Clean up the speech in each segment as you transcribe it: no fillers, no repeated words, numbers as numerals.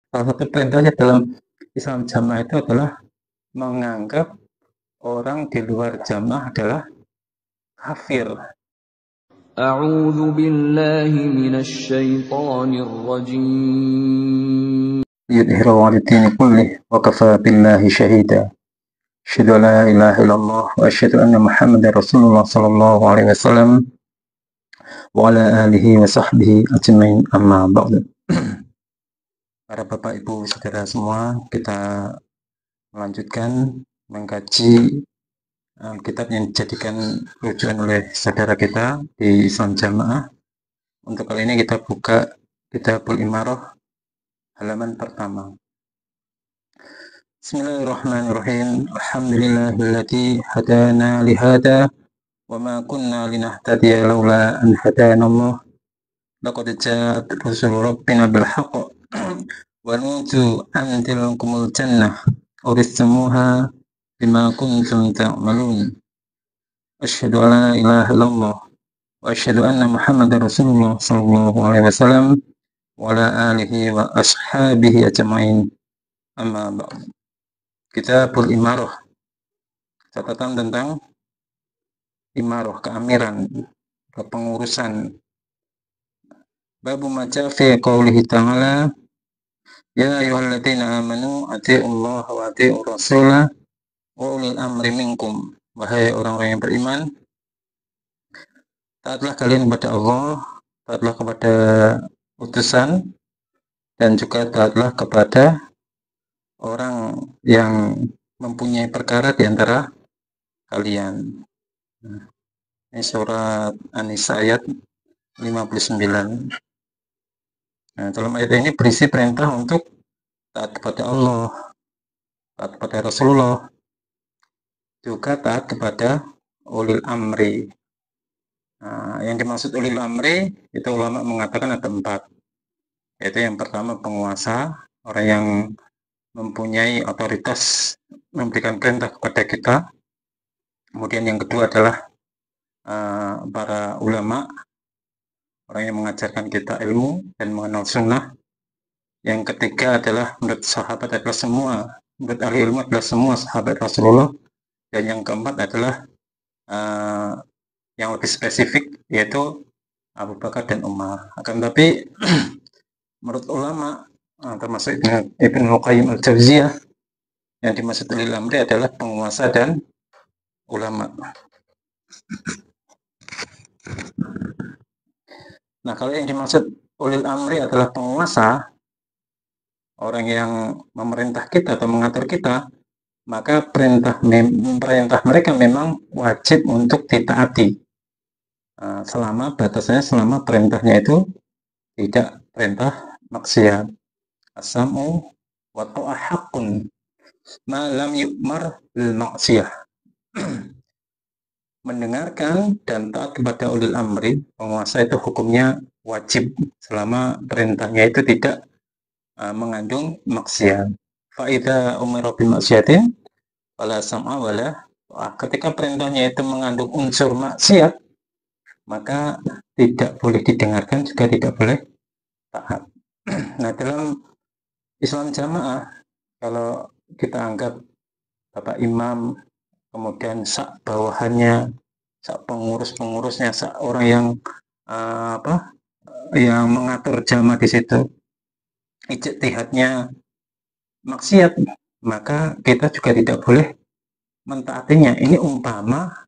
salah satu perintahnya dalam Islam jamaah itu adalah menganggap orang di luar jamaah adalah kafir. أعوذ بالله من الشيطان الرجيم Yudhiru ala dini kullih wa kafa billahi syahida. Asyhadu an la ilaha illallah wa asyhadu anna Muhammadar Rasulullah sallallahu alaihi wasallam wa ala alihi wa sahbihi ajmain amma ba'du. Para Bapak Ibu Saudara semua, kita melanjutkan mengkaji kitab yang dijadikan rujukan oleh saudara kita di Islam Jamaah. Untuk kali ini kita buka Kitabul Imarah halaman pertama. Bismillahirrahmanirrahim. Alhamdulillahilladzi hadana lihada wa ma kunna linahtadiya laula an hadanallah. Laqad ja'at rusul rabbina bil haqq wa nutu an tilkumul jannah uristumuha bima kuntum ta'malun. Asyhadu an la ilaha illallah wa asyhadu anna Muhammadar Rasulullah sallallahu alaihi wasallam wa ala alihi wa ashabihi ajmain. Amma ba'd. Kitabul Imarah. Catatan tentang imarah, keamiran, kepengurusan. Babu maca fi qaulihi ta'ala ya ayyuhalladzina amanu atiiullaha wa atiiur rasula wa ulil amri minkum. Wahai orang-orang yang beriman, taatlah kalian kepada Allah, taatlah kepada utusan, dan juga taatlah kepada orang yang mempunyai perkara di antara kalian. Ini surat An-Nisa ayat 59. Nah, dalam ayat ini berisi perintah untuk taat kepada Allah, taat kepada Rasulullah, juga taat kepada ulil amri. Nah, yang dimaksud ulil amri itu ulama mengatakan ada 4, yaitu yang pertama penguasa, orang yang mempunyai otoritas memberikan perintah kepada kita. Kemudian yang kedua adalah para ulama, orang yang mengajarkan kita ilmu dan mengenal sunnah. Yang ketiga adalah menurut sahabat adalah semua, menurut ahli ilmu adalah semua sahabat Rasulullah. Dan yang keempat adalah yang lebih spesifik, yaitu Abu Bakar dan Umar. Akan tetapi menurut ulama, termasuk Ibnu Qayyim al-Jauziyah, yang dimaksud ulil amri adalah penguasa dan ulama. Nah, kalau yang dimaksud ulil amri adalah penguasa, orang yang memerintah kita atau mengatur kita, maka perintah mereka memang wajib untuk ditaati. Selama batasnya, selama perintahnya itu tidak perintah maksiat. As-sam'u wa ta'ah haqqun ma lam yu'mar bil maksiyah. Mendengarkan dan taat kepada ulil amri, penguasa itu hukumnya wajib selama perintahnya itu tidak mengandung maksiat. Fa'idha umira bil maksiatin wala sam'a wala ta'ah. Ketika perintahnya itu mengandung unsur maksiat, maka tidak boleh didengarkan, juga tidak boleh taat. Nah, dalam Islam Jamaah, kalau kita anggap Bapak Imam, kemudian sak bawahannya, sak pengurus-pengurusnya, sak orang yang yang mengatur jamaah di situ, ijtihadnya maksiat, maka kita juga tidak boleh mentaatinya. Ini umpama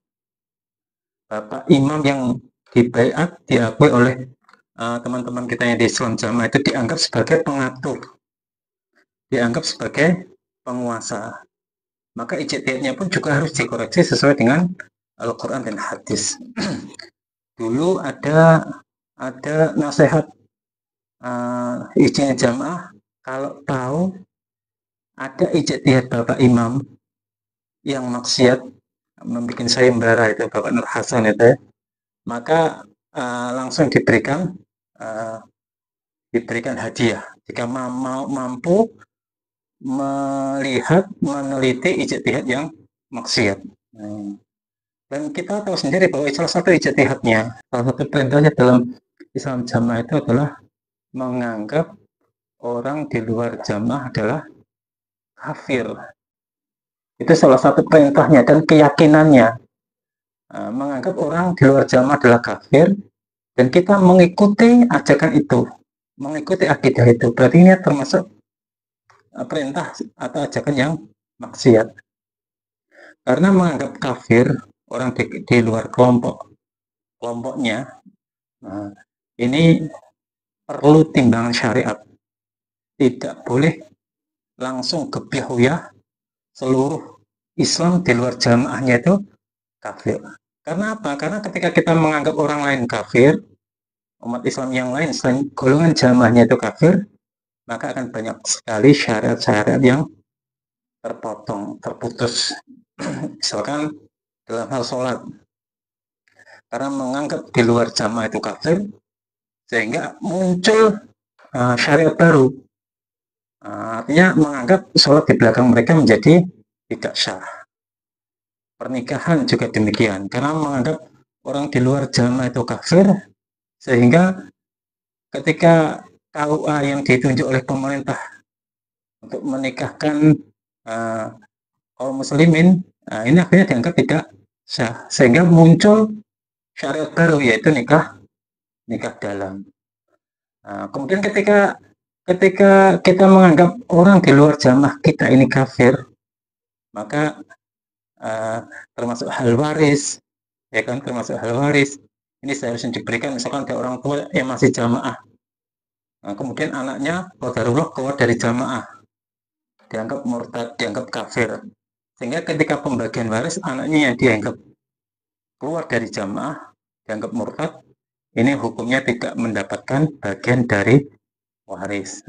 Bapak Imam yang dibaiat, diakui oleh teman-teman kita yang di Islam Jamaah itu dianggap sebagai pengatur, dianggap sebagai penguasa. Maka ijtihadnya pun juga harus dikoreksi sesuai dengan Al-Quran dan hadis. Dulu ada nasihat ijtihad jamaah, kalau tahu ada ijtihad Bapak Imam yang maksiat, membuat sayembara itu Bapak Nur Hasan itu, maka langsung diberikan hadiah jika mampu melihat, meneliti ijtihad yang maksiat. Dan kita tahu sendiri bahwa salah satu ijtihadnya, salah satu perintahnya dalam Islam Jamaah itu adalah menganggap orang di luar jamaah adalah kafir. Itu salah satu perintahnya dan keyakinannya. Menganggap orang di luar jamaah adalah kafir dan kita mengikuti ajakan itu, mengikuti akidah itu. Berarti ini termasuk perintah atau ajakan yang maksiat. Karena menganggap kafir orang di luar kelompoknya, nah, ini perlu timbangan syariat. Tidak boleh langsung gebyah seluruh Islam di luar jamaahnya itu kafir. Karena apa? Karena ketika kita menganggap orang lain kafir, umat Islam yang lain selain golongan jamaahnya itu kafir, maka akan banyak sekali syariat-syariat yang terputus. Misalkan dalam hal sholat, karena menganggap di luar jamaah itu kafir, sehingga muncul syariat baru. Artinya menganggap sholat di belakang mereka menjadi tidak sah. Pernikahan juga demikian, karena menganggap orang di luar jamaah itu kafir, sehingga ketika KUA yang ditunjuk oleh pemerintah untuk menikahkan kaum muslimin, ini akhirnya dianggap tidak sah, sehingga muncul syariat baru yaitu nikah dalam. Kemudian ketika kita menganggap orang di luar jamaah kita ini kafir, maka termasuk hal waris, ya kan, termasuk hal waris ini seharusnya diberikan misalkan ke orang tua yang masih jamaah. Kemudian anaknya qadarullah keluar dari jamaah, dianggap murtad, dianggap kafir, sehingga ketika pembagian waris anaknya yang dianggap keluar dari jamaah, dianggap murtad, ini hukumnya tidak mendapatkan bagian dari waris.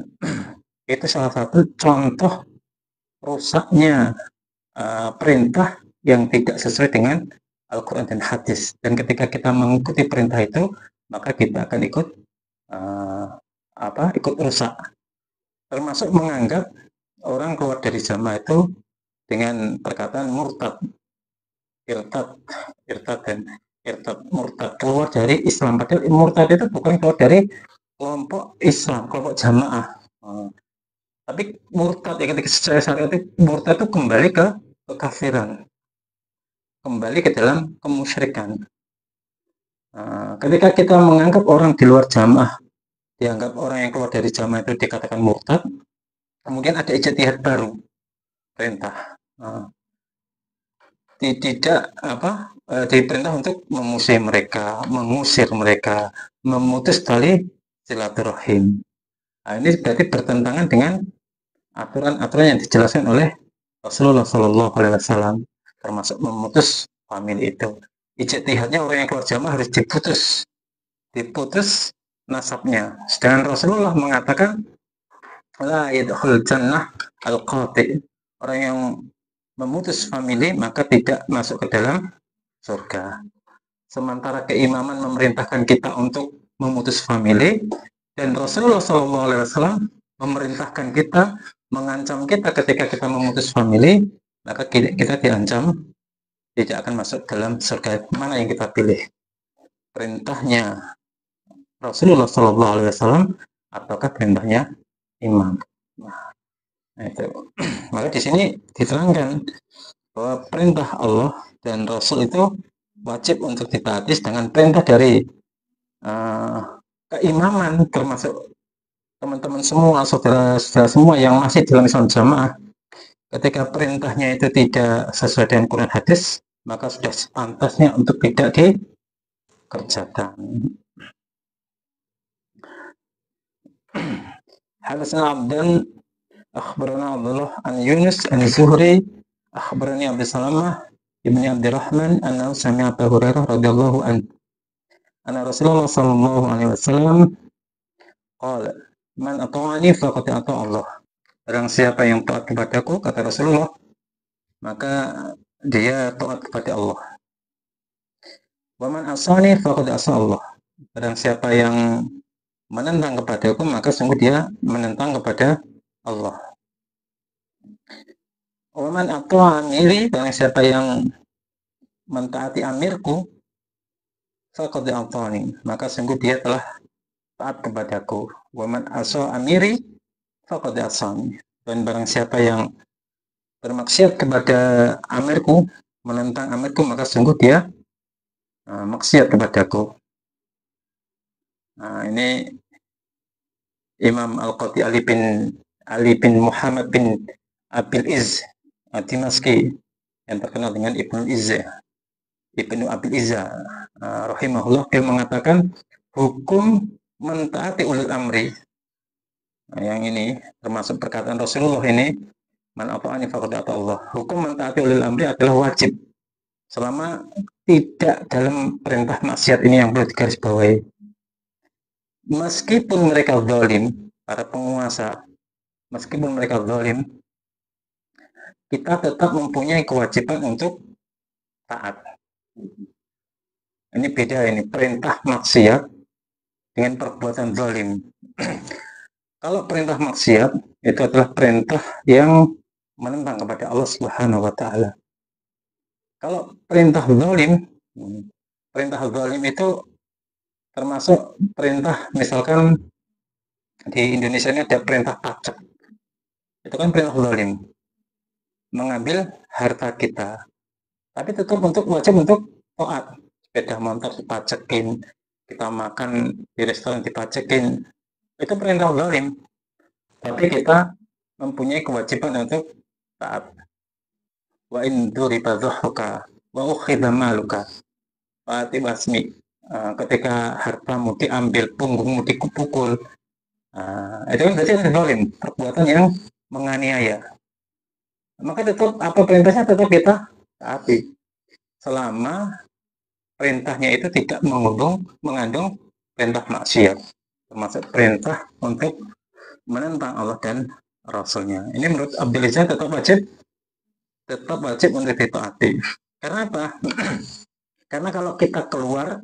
Itu salah satu contoh rusaknya perintah yang tidak sesuai dengan Al-Quran dan hadis. Dan ketika kita mengikuti perintah itu, maka kita akan ikut rusak. Termasuk menganggap orang keluar dari jamaah itu dengan perkataan murtad, irtad murtad, keluar dari Islam. Padahal murtad itu bukan keluar dari kelompok Islam, kelompok jamaah. Tapi murtad ya, ketika secara syariat itu murtad itu kembali ke kekafiran, kembali ke dalam kemusyrikan. Ketika kita menganggap orang di luar jamaah, dianggap orang yang keluar dari jamaah itu dikatakan murtad, kemudian ada ijtihad baru, perintah. Diperintah untuk mengusir mereka, memutus tali silaturahim. Ini berarti bertentangan dengan aturan-aturan yang dijelaskan oleh Rasulullah Shallallahu Alaihi Wasallam, termasuk memutus famili itu. Ijtihadnya orang yang keluar jamaah harus diputus nasabnya. Sedangkan Rasulullah mengatakan la yadkhul jannah al-qati, orang yang memutus famili maka tidak masuk ke dalam surga. Sementara keimaman memerintahkan kita untuk memutus famili, dan Rasulullah SAW memerintahkan kita, mengancam kita ketika kita memutus famili, maka kita diancam tidak akan masuk dalam surga. Mana yang kita pilih? Perintahnya Rasulullah SAW ataukah perintahnya imam? Nah, itu. Maka di sini diterangkan bahwa perintah Allah dan Rasul itu wajib untuk ditaati dengan perintah dari keimaman, termasuk teman-teman semua, saudara-saudara semua yang masih dalam Islam jamaah. Ketika perintahnya itu tidak sesuai dengan Quran hadis, maka sudah sepantasnya untuk tidak dikerjakan. Hadasna Abdan akhbarana Abdullah an Yunus an Zuhri akhbarani Abdus Salamah ibni Abdurrahman annahu sami'a Abu Hurairah radhiyallahu anhu anna Rasulullah sallallahu alaihi wasallam qala man ata'ani faqad ata Allah. Barang siapa yang taat kepadaku, kata Rasulullah, maka dia taat kepada Allah. Wa man asani faqad asa Allah. Barang siapa yang menentang kepadaku, maka sungguh dia menentang kepada Allah. Wa man ata'a amiri, barang siapa yang mentaati amirku, faqad ata'ani, maka sungguh dia telah taat kepadaku. Wa man asa amiri, faqad asani. Dan barang siapa yang bermaksiat kepada amirku, menentang amirku, maka sungguh dia maksiat kepadaku. Nah, ini Imam Al-Qadhi Ali bin Muhammad bin Abil Iz Dimaski yang terkenal dengan Ibnu Izzah, Ibnu Abil Izzah rahimahullah, dia mengatakan hukum mentaati ulil amri. Nah, yang ini termasuk perkataan Rasulullah ini, man ata'ani faqad ata Allah. Hukum mentaati ulil amri adalah wajib selama tidak dalam perintah maksiat. Ini yang perlu digarisbawahi. Meskipun mereka zalim, para penguasa, meskipun mereka zalim, kita tetap mempunyai kewajiban untuk taat. Ini beda, ini perintah maksiat dengan perbuatan zalim. Kalau perintah maksiat itu adalah perintah yang menentang kepada Allah Subhanahu wa taala. Kalau perintah zalim itu termasuk perintah, misalkan di Indonesia ini ada perintah pajak. Itu kan perintah zalim. Mengambil harta kita. Tapi tetap wajib untuk taat. Sepeda motor dipajakin, kita makan di restoran dipajakin. Itu perintah zalim. Tapi kita mempunyai kewajiban untuk taat. Wa in duriba dhuhruka wa ukhidha maluka fa'ati wasmi. Ketika hartamu diambil, punggungmu dipukul, itu kan berarti zalim, perbuatan yang menganiaya. Maka tetap apa perintahnya tetap kita taati selama perintahnya itu tidak mengandung perintah maksiat, termasuk perintah untuk menentang Allah dan Rasulnya. Ini menurut Abdul Izzah tetap wajib untuk ditaati. Karena apa? Karena kalau kita keluar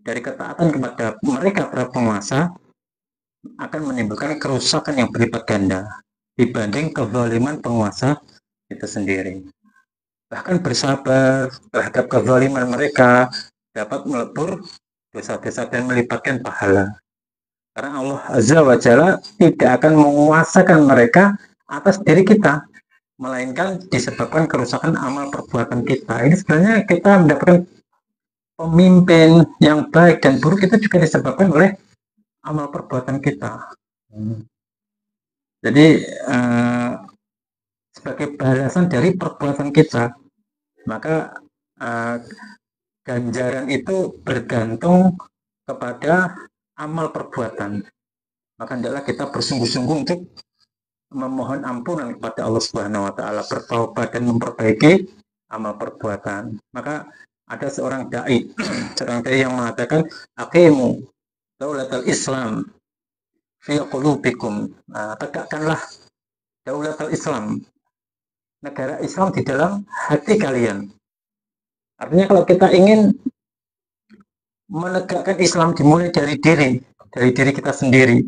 dari ketaatan kepada mereka para penguasa, akan menimbulkan kerusakan yang berlipat ganda dibanding kezaliman penguasa itu sendiri. Bahkan bersabar terhadap kezaliman mereka dapat melebur dosa-dosa dan melipatkan pahala. Karena Allah Azza wa Jalla tidak akan menguasakan mereka atas diri kita, melainkan disebabkan kerusakan amal perbuatan kita. Ini sebenarnya kita mendapatkan pemimpin yang baik dan buruk itu juga disebabkan oleh amal perbuatan kita. Jadi sebagai balasan dari perbuatan kita, maka ganjaran itu bergantung kepada amal perbuatan. Maka hendaklah kita bersungguh-sungguh untuk memohon ampunan kepada Allah Subhanahu wa taala, bertaubat dan memperbaiki amal perbuatan. Maka ada seorang dai yang mengatakan, aqimu daulatul Islam fi qulubikum. Tegakkanlah daulatul Islam, negara Islam di dalam hati kalian. Artinya kalau kita ingin menegakkan Islam dimulai dari diri kita sendiri,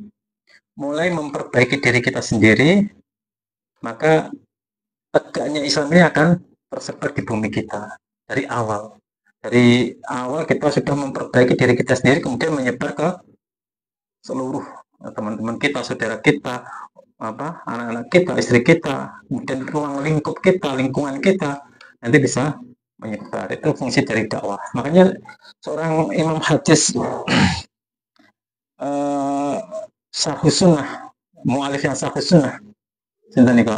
mulai memperbaiki diri kita sendiri, maka tegaknya Islam ini akan tersebar di bumi kita dari awal. Dari awal kita sudah memperbaiki diri kita sendiri, kemudian menyebar ke seluruh teman-teman kita, saudara kita, anak-anak kita, istri kita, kemudian ruang lingkup kita, lingkungan kita, nanti bisa menyebar. Itu fungsi dari dakwah. Makanya seorang imam hadis Syarhus Sunnah, mu'alif yang Syarhus Sunnah, sinten niku?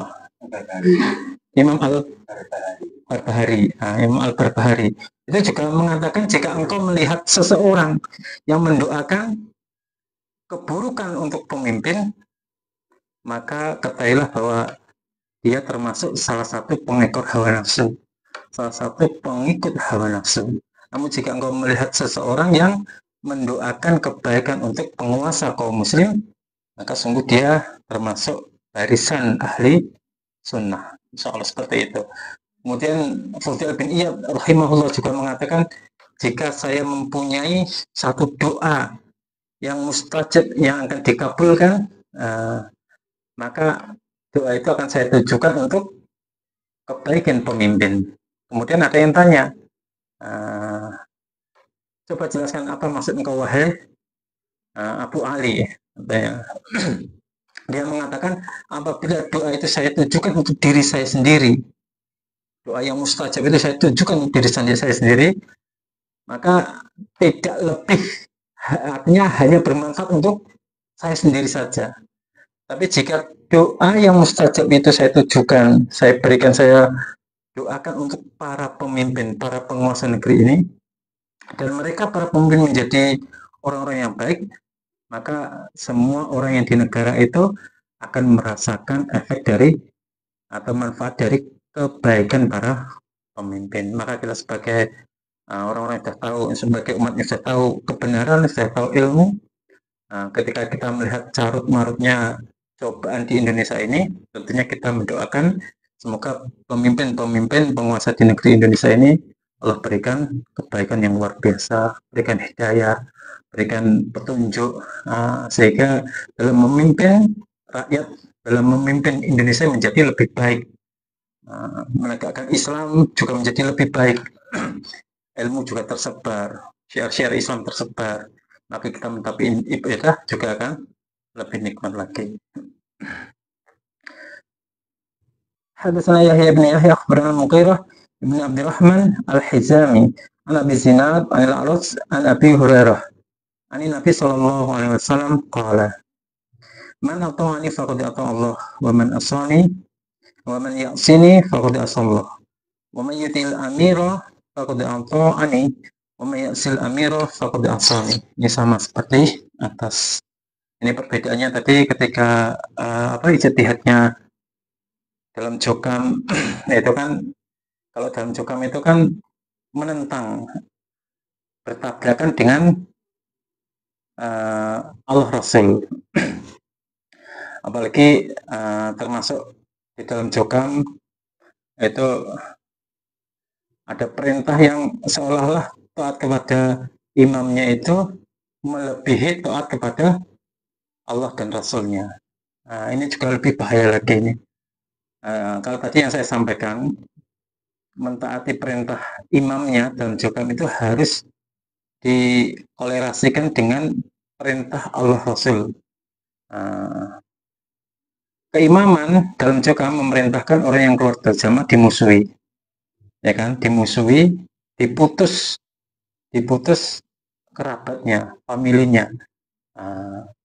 Imam Al-Barbahari. Imam Al-Barbahari itu juga mengatakan, jika engkau melihat seseorang yang mendoakan keburukan untuk pemimpin, maka ketahuilah bahwa dia termasuk salah satu pengekor hawa nafsu, salah satu pengikut hawa nafsu. Namun jika engkau melihat seseorang yang mendoakan kebaikan untuk penguasa kaum muslim, maka sungguh dia termasuk barisan ahli sunnah. Insya Allah seperti itu. Kemudian Fudail bin Iyad rahimahullah juga mengatakan, jika saya mempunyai satu doa yang mustajab, yang akan dikabulkan, maka doa itu akan saya tujukan untuk kebaikan pemimpin. Kemudian ada yang tanya, coba jelaskan apa maksud engkau wahai Abu Ali. Dia mengatakan apabila doa itu saya tujukan untuk diri saya sendiri, doa yang mustajab itu saya tujukan untuk diri saya sendiri, maka tidak lebih, artinya hanya bermanfaat untuk saya sendiri saja. Tapi jika doa yang mustajab itu saya tujukan, saya berikan, saya doakan untuk para pemimpin, para penguasa negeri ini, dan mereka para pemimpin menjadi orang-orang yang baik, maka semua orang yang di negara itu akan merasakan efek dari atau manfaat dari kebaikan para pemimpin. Maka kita sebagai orang-orang yang sudah tahu, sebagai umat yang sudah tahu kebenaran, sudah tahu ilmu, ketika kita melihat carut marutnya cobaan di Indonesia ini, tentunya kita mendoakan semoga pemimpin-pemimpin penguasa di negeri Indonesia ini Allah berikan kebaikan yang luar biasa, berikan hidayah, berikan petunjuk, sehingga dalam memimpin rakyat, dalam memimpin Indonesia menjadi lebih baik, menegakkan Islam juga menjadi lebih baik, ilmu juga tersebar, syiar-syiar Islam tersebar, maka kita mentapi ibadah juga akan lebih nikmat lagi. Hadatsana Yahya bin Yahya akhbarana Mughirah bin Abdurrahman Al-Hizami an Abi Zinad an Al-A'raj an Abi Hurairah an Nabi sallallahu alaihi wasallam qala man ata'ani faqad ata'a Allah wa man asani wa man ya'sini faqad asallah wa man yutil amira faqad ata'ani wa man ya'sil amira faqad asani. Ini sama seperti atas. Ini perbedaannya tadi ketika ijtihadnya dalam jokam itu kan, kalau dalam jokam itu kan menentang, bertabrakan dengan Allah Rasul. Apalagi termasuk di dalam jokam itu ada perintah yang seolah-olah taat kepada imamnya itu melebihi taat kepada Allah dan Rasulnya. Ini juga lebih bahaya lagi ini. Kalau tadi yang saya sampaikan, mentaati perintah imamnya dalam jokam itu harus dikolerasikan dengan perintah Allah Rasul. Keimaman dalam jokam memerintahkan orang yang keluar dari jamaah dimusuhi, ya kan, dimusuhi, diputus kerabatnya, familinya.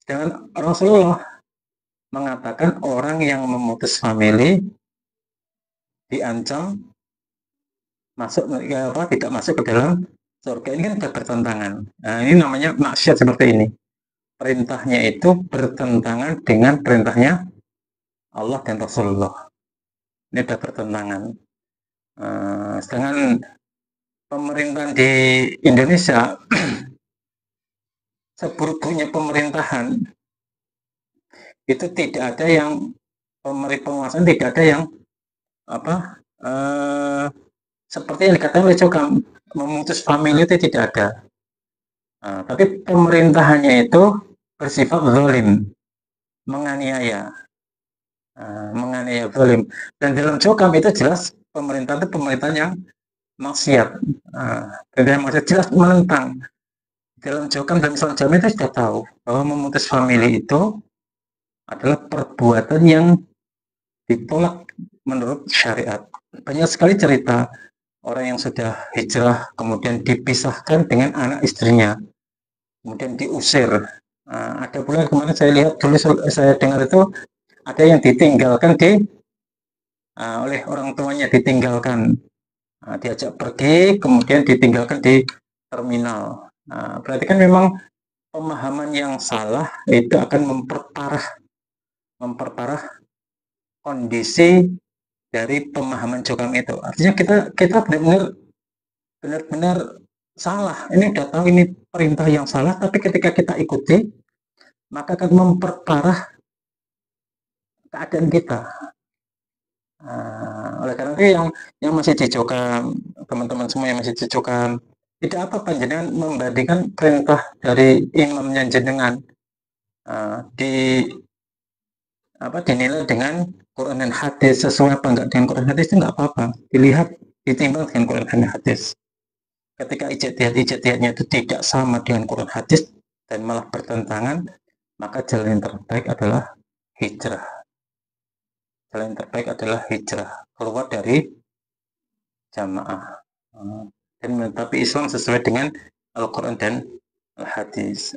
Sedangkan Rasulullah mengatakan orang yang memutus famili diancam tidak masuk ke dalam surga. Ini kan sudah bertentangan. Ini namanya maksiat seperti ini. Perintahnya itu bertentangan dengan perintahnya Allah dan Rasulullah. Ini sudah bertentangan. Sedangkan pemerintahan di Indonesia, seburuk-buruknya pemerintahan, itu tidak ada yang penguasaan, tidak ada yang seperti yang dikatakan oleh Jokam, memutus famili itu tidak ada. Tapi pemerintahannya itu bersifat zalim, menganiaya zalim. Dan dalam Jokam itu jelas pemerintah itu pemerintahan yang maksiat, yang maksiat jelas menentang. Dalam Jokam dan Islam Jami itu sudah tahu bahwa memutus famili itu adalah perbuatan yang ditolak menurut syariat. Banyak sekali cerita orang yang sudah hijrah kemudian dipisahkan dengan anak istrinya, kemudian diusir. Ada pula kemarin saya lihat, dulu saya dengar itu ada yang ditinggalkan oleh orang tuanya, ditinggalkan, diajak pergi kemudian ditinggalkan di terminal. Berarti kan memang pemahaman yang salah itu akan memperparah kondisi dari pemahaman Jokam itu. Artinya kita benar-benar salah. Ini udah tahu ini perintah yang salah, tapi ketika kita ikuti, maka akan memperparah keadaan kita. Oleh karena itu yang masih di Jokam, teman-teman semua yang masih di Jokam, tidak apa-apa jenengan membandingkan perintah dari imamnya jenengan dinilai dengan Quran dan hadis, sesuai apa enggak dengan Quran hadis, itu enggak apa-apa, dilihat, ditimbang dengan Quran dan hadis. Ketika ijtihadnya itu tidak sama dengan Quran hadis dan malah bertentangan, maka jalan yang terbaik adalah hijrah. Jalan terbaik adalah hijrah, keluar dari jamaah. Dan menetapi Islam sesuai dengan Al-Quran dan Al-Hadis.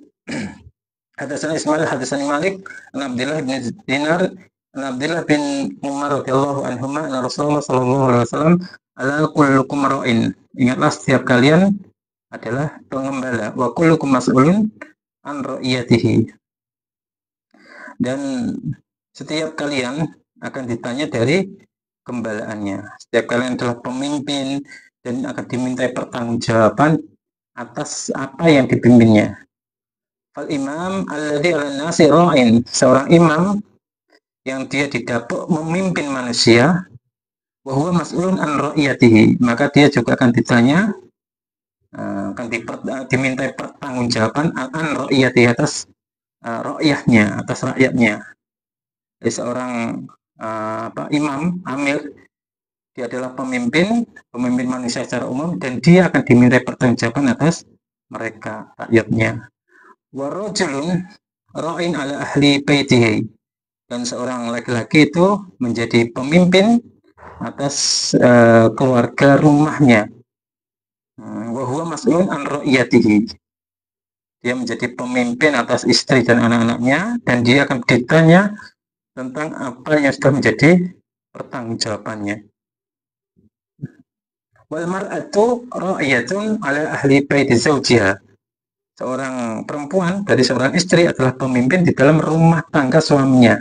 Hadatsana Ismail hadatsani Malik an Abdullah bin Dinar an Abdullah bin Umar radhiyallahu anhuma anna Rasulullah sallallahu alaihi wasallam ala kullukum ra'in. Ingatlah setiap kalian adalah pengembala wa kullukum mas'ulun an ra'iyatihi. Dan setiap kalian akan ditanya dari gembalaannya. Setiap kalian adalah pemimpin dan akan dimintai pertanggungjawaban atas apa yang dipimpinnya. Fal imam alladzi 'alan nasi ra'in, seorang imam yang dia didapuk memimpin manusia, wa huwa mas'ulun an ra'iyatihi, maka dia juga akan ditanya, akan dimintai pertanggungjawaban an ra'iyatihi, atas ra'iyahnya, atas rakyatnya. Jadi seorang imam, amir, dia adalah pemimpin manusia secara umum, dan dia akan dimintai pertanggungjawaban atas mereka, rakyatnya. Warajulun ra'in ala ahli baitihi, dan seorang laki-laki itu menjadi pemimpin atas keluarga rumahnya. Wa huwa mas'ulun an ra'iyatihi, dia menjadi pemimpin atas istri dan anak-anaknya, dan dia akan ditanya tentang apa yang sudah menjadi pertanggungjawabannya. Wal mar'atu ra'iyatun ala ahli baiti zawjiha, seorang perempuan dari seorang istri adalah pemimpin di dalam rumah tangga suaminya.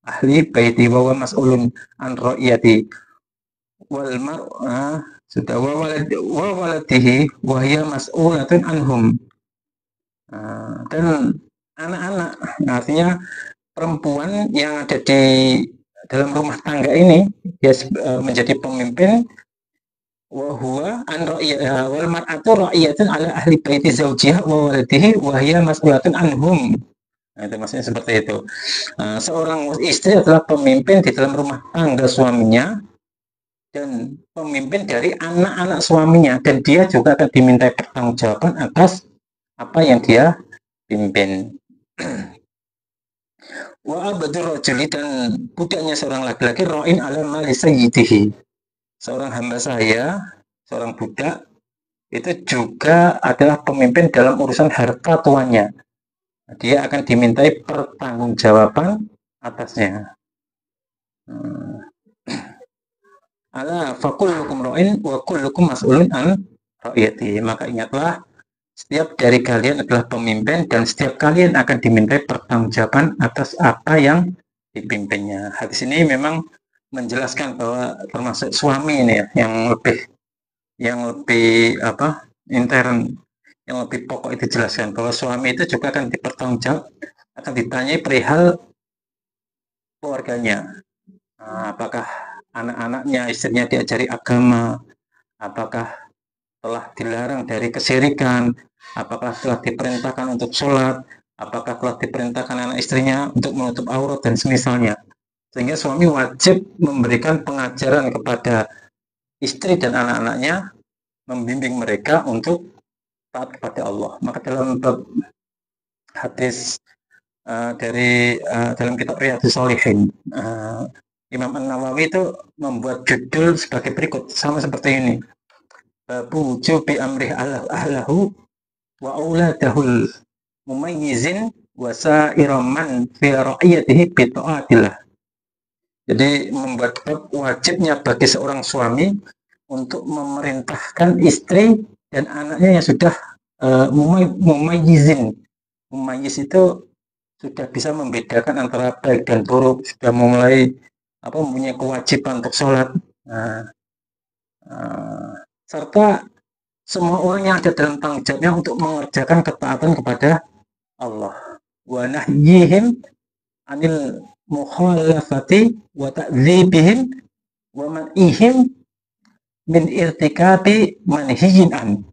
Ahli baiti wa mas'ulun an ra'iyati wal mar'a sudah wa waladihi wa hiya mas'ulatun anhum. Dan anak-anak, artinya perempuan yang ada di dalam rumah tangga ini, dia menjadi pemimpin. Wahuwa an wal mar'atu ra'iyatun ala ahli baiti zawjiha wa waladihi wa hiya mas'ulatun anhum. Nah, itu maksudnya seperti itu. Seorang istri adalah pemimpin di dalam rumah tangga suaminya dan pemimpin dari anak-anak suaminya, dan dia juga akan dimintai pertanggungjawaban atas apa yang dia pimpin. Wa abadur rajuli, dan budaknya seorang laki-laki ra'in ala mali sayyidihi, seorang hamba saya, seorang budak, itu juga adalah pemimpin dalam urusan harta tuannya. Dia akan dimintai pertanggungjawaban atasnya. Ala fakullukum ra'in wa kullukum mas'ulun an ra'iyati. Maka ingatlah, setiap dari kalian adalah pemimpin, dan setiap kalian akan dimintai pertanggungjawaban atas apa yang dipimpinnya. Hadis ini memang menjelaskan bahwa termasuk suami ini ya, yang lebih intern, yang lebih pokok itu jelaskan bahwa suami itu juga akan dipertanggungjawab, akan ditanyai perihal keluarganya. Apakah anak-anaknya, istrinya diajari agama, apakah telah dilarang dari kesyirikan, apakah telah diperintahkan untuk sholat, apakah telah diperintahkan anak istrinya untuk menutup aurat dan semisalnya. Sehingga suami wajib memberikan pengajaran kepada istri dan anak-anaknya, membimbing mereka untuk taat kepada Allah. Maka dalam hadis dalam kitab Riyadhus Shalihin, Imam An-Nawawi itu membuat judul sebagai berikut, sama seperti ini: Babu wujubi amrih ahlahu wa auladahul mumayyizin wa sa'iran fi ra'iyatihi bi ta'atillah. Jadi membuat wajibnya bagi seorang suami untuk memerintahkan istri dan anaknya yang sudah mumayyizin. Mumayyiz itu sudah bisa membedakan antara baik dan buruk, sudah mulai mempunyai kewajiban untuk sholat. Serta semua orang yang ada dalam tanggung jawabnya untuk mengerjakan ketaatan kepada Allah. Wa nahyihim anil mukhalafati wa ta'dzibihim wa man'ihim min irtikabi manhiyin an.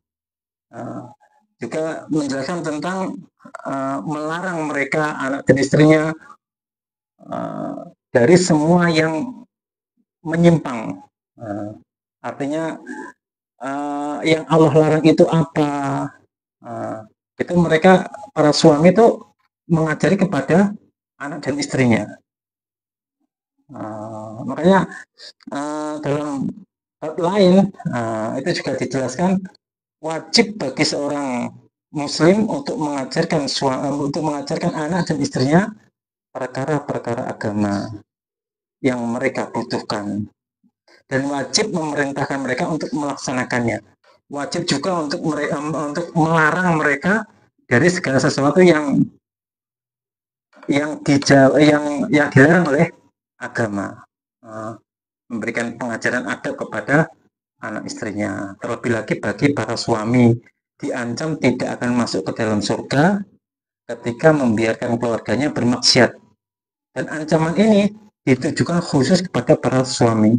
Juga menjelaskan tentang melarang mereka, anak dan istrinya, dari semua yang menyimpang. Artinya yang Allah larang itu apa? Itu mereka, para suami itu mengajari kepada anak dan istrinya. Makanya dalam bab lain itu juga dijelaskan wajib bagi seorang muslim untuk mengajarkan anak dan istrinya perkara-perkara agama yang mereka butuhkan, dan wajib memerintahkan mereka untuk melaksanakannya. Wajib juga untuk melarang mereka dari segala sesuatu yang dilarang oleh agama. Memberikan pengajaran adab kepada anak istrinya. Terlebih lagi bagi para suami, diancam tidak akan masuk ke dalam surga ketika membiarkan keluarganya bermaksiat. Dan ancaman ini ditujukan khusus kepada para suami.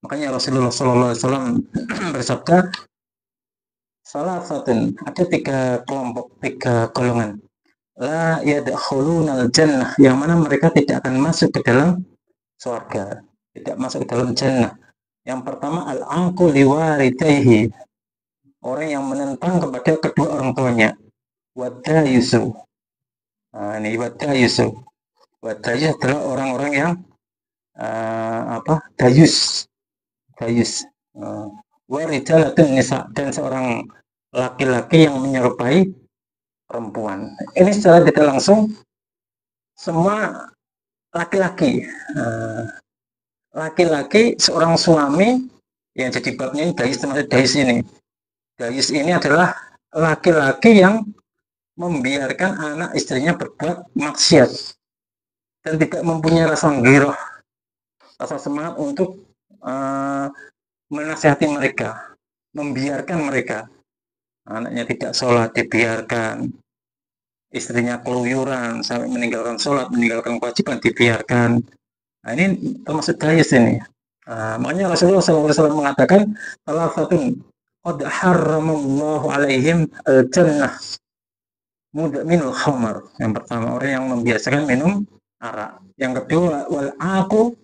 Makanya Rasulullah SAW bersabda, salah satu ada 3 kelompok, 3 golongan. La yadkhulunal jannah, yang mana mereka tidak akan masuk ke dalam surga, tidak masuk ke dalam jannah. Yang pertama, al-anqu liwaridayhi, orang yang menentang kepada kedua orang tuanya. Wadayusu. Ini wadayusu. Wadayus adalah orang-orang yang dayus. Warijalatun nisa, dan seorang laki-laki yang menyerupai perempuan. Ini secara tidak langsung semua laki-laki. Laki-laki seorang suami yang jadi babnya ini dayus ini. Dayus ini adalah laki-laki yang membiarkan anak istrinya berbuat maksiat dan tidak mempunyai rasa ghirah, rasa semangat untuk menasihati mereka, membiarkan mereka. Anaknya tidak sholat, dibiarkan. Istrinya keluyuran sampai meninggalkan sholat, meninggalkan kewajiban, dibiarkan. Nah, ini termasuk dayus ini. Makanya Rasulullah SAW mengatakan, salah satu qad harramallahu alaihim al-jannah mudminul khamar. Yang pertama, orang yang membiasakan minum arak. Yang kedua, wal aku,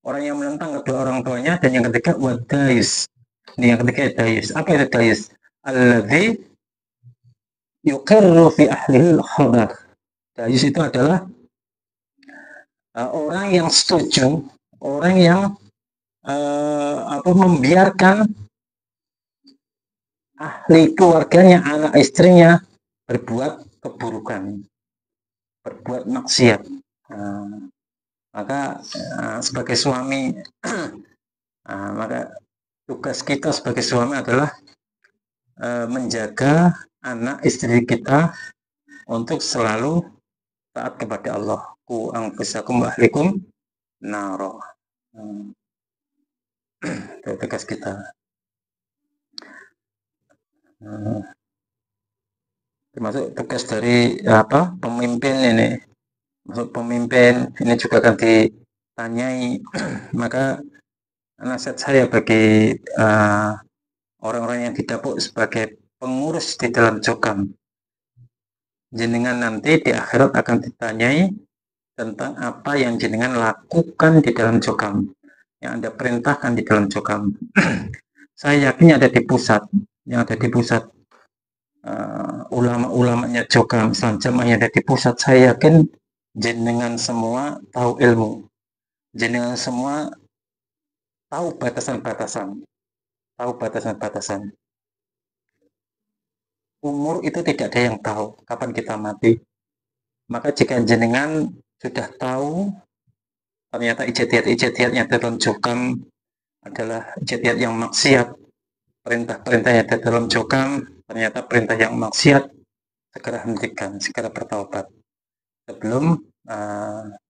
orang yang menentang kedua orang tuanya. Dan yang ketiga, wadayus. Ini yang ketiga, dayus. Apa itu dayus? Alladzi yuqirru fi ahlil khabar. Dayus itu adalah orang yang setuju, orang yang membiarkan ahli keluarganya, anak istrinya berbuat keburukan, berbuat maksiat. Maka sebagai suami, maka tugas kita sebagai suami adalah menjaga anak istri kita untuk selalu taat kepada Allah. Ku anfusakum wa ahlikum naro. Itu tugas kita. Termasuk tugas dari pemimpin ini. Masuk pemimpin ini juga akan ditanyai. Maka nasihat saya bagi orang-orang yang didapuk sebagai pengurus di dalam jokam, jenengan nanti di akhirat akan ditanyai tentang apa yang jenengan lakukan di dalam jokam, yang Anda perintahkan di dalam jokam. Saya yakin ada di pusat, yang ada di pusat, ulama-ulamanya jokam, Islam Jamaah yang ada di pusat. Saya yakin jenengan semua tahu ilmu, jenengan semua tahu batasan-batasan, Umur itu tidak ada yang tahu kapan kita mati. Maka jika jenengan sudah tahu ternyata ijtihad-ijtihadnya dalam jokam adalah ijtihad yang maksiat, perintah-perintahnya dalam jokam ternyata perintah yang maksiat, segera hentikan, segera bertaubat sebelum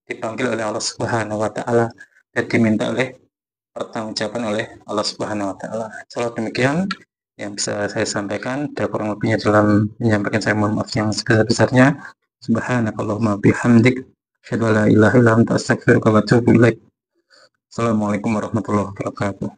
dipanggil oleh Allah Subhanahu wa taala dan diminta pertanggungjawaban oleh Allah Subhanahu wa taala. Salah demikian yang bisa saya sampaikan, dan kurang lebihnya dalam menyampaikan saya mohon maaf yang sebesar-besarnya. Subhanakallahumma bihamdik, asyhadu an la ilaha illa anta astaghfiruka wa atubu ilaik. Assalamualaikum warahmatullahi wabarakatuh.